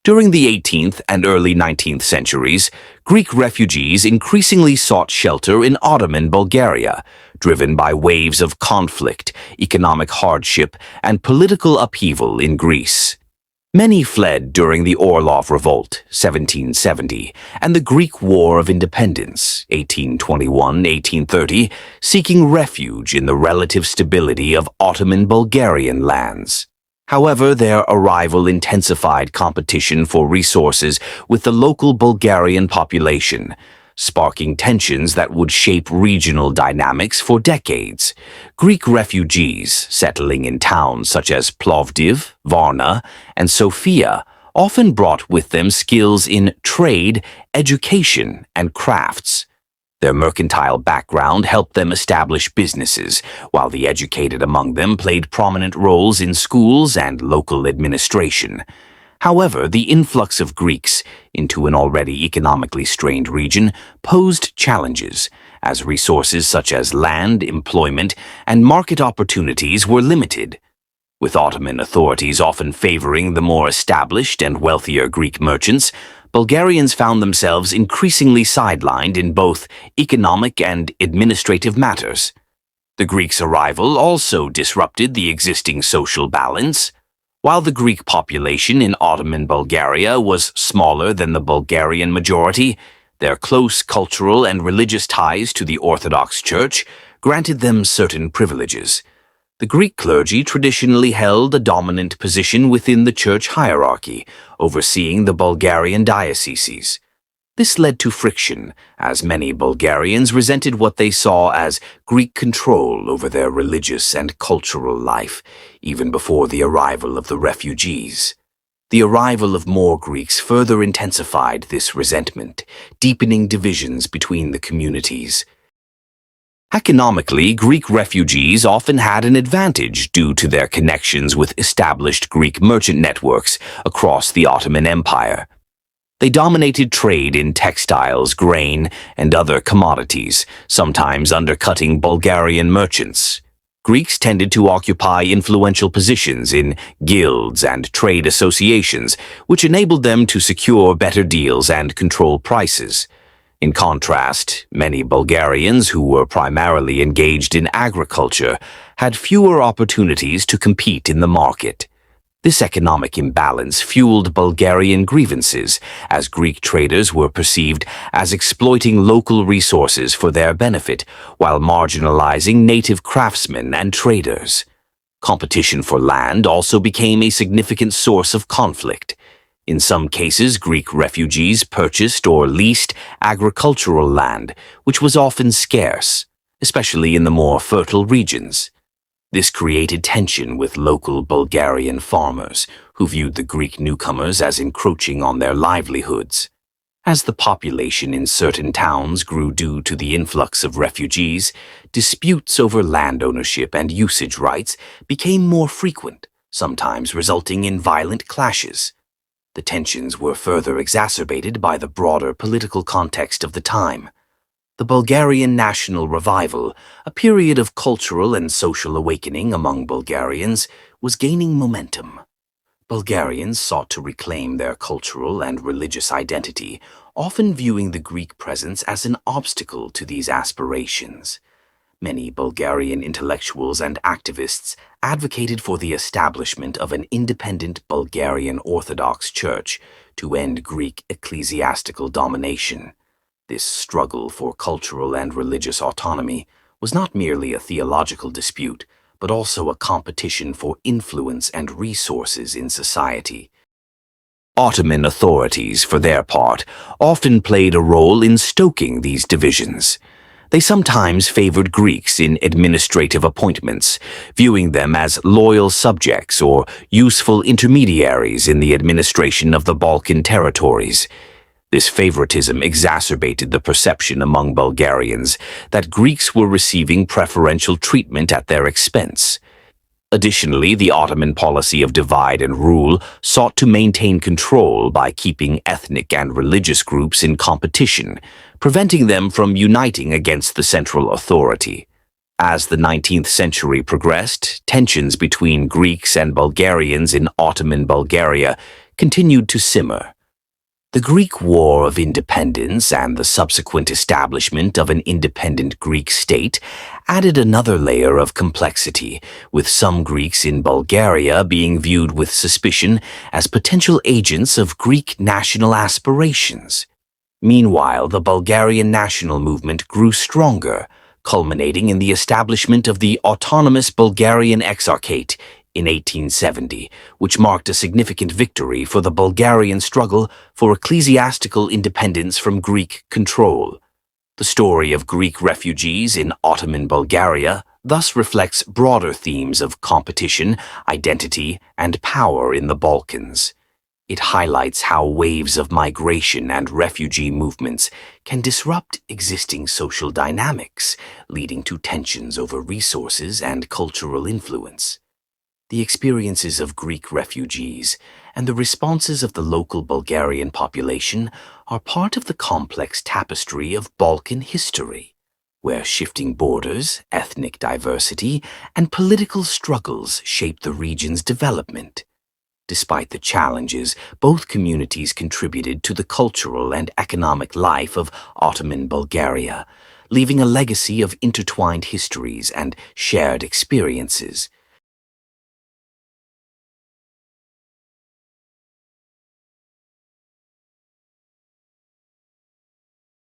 During the 18th and early 19th centuries, Greek refugees increasingly sought shelter in Ottoman Bulgaria, driven by waves of conflict, economic hardship, and political upheaval in Greece. Many fled during the Orlov Revolt, 1770, and the Greek War of Independence, 1821-1830, seeking refuge in the relative stability of Ottoman Bulgarian lands. However, their arrival intensified competition for resources with the local Bulgarian population, sparking tensions that would shape regional dynamics for decades. Greek refugees settling in towns such as Plovdiv, Varna, and Sofia often brought with them skills in trade, education, and crafts. Their mercantile background helped them establish businesses, while the educated among them played prominent roles in schools and local administration. However, the influx of Greeks into an already economically strained region posed challenges, as resources such as land, employment, and market opportunities were limited. With Ottoman authorities often favoring the more established and wealthier Greek merchants, Bulgarians found themselves increasingly sidelined in both economic and administrative matters. The Greeks' arrival also disrupted the existing social balance. While the Greek population in Ottoman Bulgaria was smaller than the Bulgarian majority, their close cultural and religious ties to the Orthodox Church granted them certain privileges. The Greek clergy traditionally held a dominant position within the church hierarchy, overseeing the Bulgarian dioceses. This led to friction, as many Bulgarians resented what they saw as Greek control over their religious and cultural life, even before the arrival of the refugees. The arrival of more Greeks further intensified this resentment, deepening divisions between the communities. Economically, Greek refugees often had an advantage due to their connections with established Greek merchant networks across the Ottoman Empire. They dominated trade in textiles, grain, and other commodities, sometimes undercutting Bulgarian merchants. Greeks tended to occupy influential positions in guilds and trade associations, which enabled them to secure better deals and control prices. In contrast, many Bulgarians who were primarily engaged in agriculture had fewer opportunities to compete in the market. This economic imbalance fueled Bulgarian grievances, as Greek traders were perceived as exploiting local resources for their benefit while marginalizing native craftsmen and traders. Competition for land also became a significant source of conflict. In some cases, Greek refugees purchased or leased agricultural land, which was often scarce, especially in the more fertile regions. This created tension with local Bulgarian farmers, who viewed the Greek newcomers as encroaching on their livelihoods. As the population in certain towns grew due to the influx of refugees, disputes over land ownership and usage rights became more frequent, sometimes resulting in violent clashes. The tensions were further exacerbated by the broader political context of the time. The Bulgarian National Revival, a period of cultural and social awakening among Bulgarians, was gaining momentum. Bulgarians sought to reclaim their cultural and religious identity, often viewing the Greek presence as an obstacle to these aspirations. Many Bulgarian intellectuals and activists advocated for the establishment of an independent Bulgarian Orthodox Church to end Greek ecclesiastical domination. This struggle for cultural and religious autonomy was not merely a theological dispute, but also a competition for influence and resources in society. Ottoman authorities, for their part, often played a role in stoking these divisions. They sometimes favored Greeks in administrative appointments, viewing them as loyal subjects or useful intermediaries in the administration of the Balkan territories. This favoritism exacerbated the perception among Bulgarians that Greeks were receiving preferential treatment at their expense. Additionally, the Ottoman policy of divide and rule sought to maintain control by keeping ethnic and religious groups in competition, preventing them from uniting against the central authority. As the 19th century progressed, tensions between Greeks and Bulgarians in Ottoman Bulgaria continued to simmer. The Greek War of Independence and the subsequent establishment of an independent Greek state added another layer of complexity, with some Greeks in Bulgaria being viewed with suspicion as potential agents of Greek national aspirations. Meanwhile, the Bulgarian national movement grew stronger, culminating in the establishment of the autonomous Bulgarian Exarchate in 1870, which marked a significant victory for the Bulgarian struggle for ecclesiastical independence from Greek control. The story of Greek refugees in Ottoman Bulgaria thus reflects broader themes of competition, identity, and power in the Balkans. It highlights how waves of migration and refugee movements can disrupt existing social dynamics, leading to tensions over resources and cultural influence. The experiences of Greek refugees and the responses of the local Bulgarian population are part of the complex tapestry of Balkan history, where shifting borders, ethnic diversity, and political struggles shape the region's development. Despite the challenges, both communities contributed to the cultural and economic life of Ottoman Bulgaria, leaving a legacy of intertwined histories and shared experiences.